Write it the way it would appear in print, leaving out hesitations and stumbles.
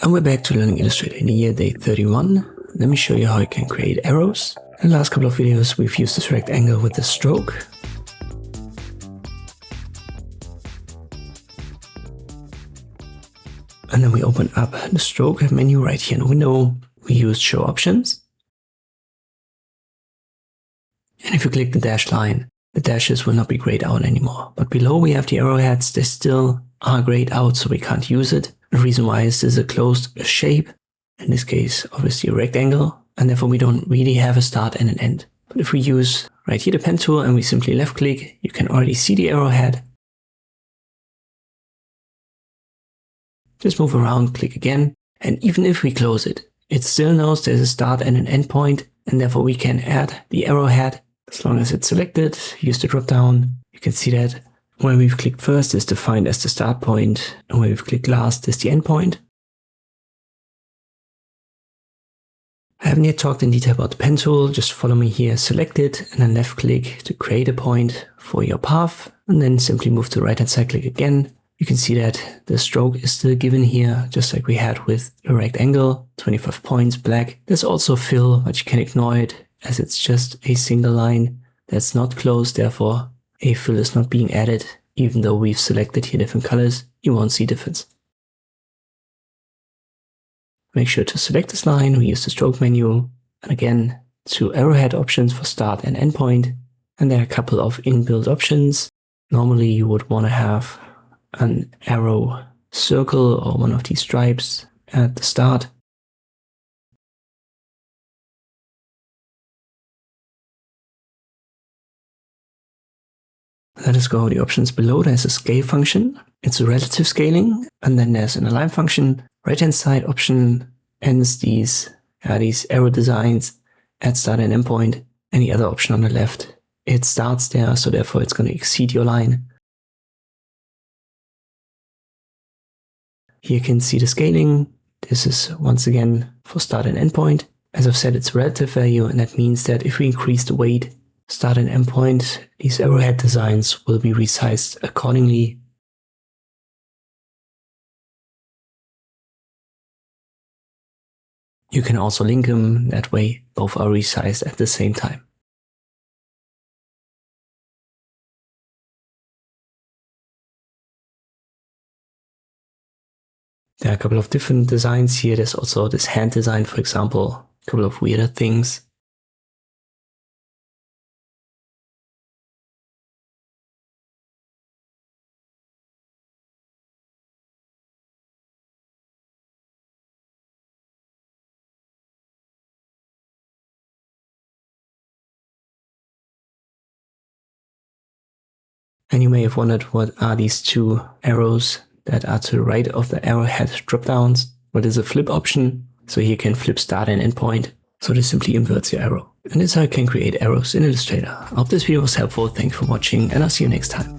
And we're back to learning Illustrator in the year day 31. Let me show you how you can create arrows. In the last couple of videos we've used this rectangle with the stroke. And then we open up the stroke menu right here in the window. We use show options. And if you click the dashed line, the dashes will not be grayed out anymore. But below we have the arrowheads, they still are grayed out, so we can't use it. The reason why is this is a closed shape, in this case obviously a rectangle, and therefore we don't really have a start and an end. But if we use right here the pen tool and we simply left click, you can already see the arrowhead. Just move around, click again, and even if we close it, it still knows there's a start and an end point, and therefore we can add the arrowhead as long as it's selected. Use the drop down. You can see that where we've clicked first is defined as the start point, and where we've clicked last is the end point. I haven't yet talked in detail about the pen tool. Just follow me here, select it, and then left click to create a point for your path, and then simply move to the right hand side, click again. You can see that the stroke is still given here, just like we had with the rectangle, 25 points, black. There's also fill, but you can ignore it as it's just a single line that's not closed. Therefore, a fill is not being added. Even though we've selected here different colors, you won't see difference. Make sure to select this line. We use the stroke menu, and again, 2 arrowhead options for start and end point. And there are a couple of inbuilt options. Normally you would want to have an arrow circle or one of these stripes at the start. Let us go over the options below. There's a scale function. It's a relative scaling, and then there's an align function. Right hand side option ends these arrow designs at start and end point. Any other option on the left, it starts there, so therefore it's going to exceed your line. Here you can see the scaling. This is once again for start and end point. As I've said, it's a relative value, and that means that if we increase the weight, start and end point, these arrowhead designs will be resized accordingly. You can also link them, that way both are resized at the same time. There are a couple of different designs here. There's also this hand design, for example, a couple of weirder things. And you may have wondered, what are these 2 arrows that are to the right of the arrowhead drop downs? What is a flip option? So here you can flip start and end point. So this simply inverts your arrow. And this is how you can create arrows in Illustrator. I hope this video was helpful. Thanks for watching, and I'll see you next time.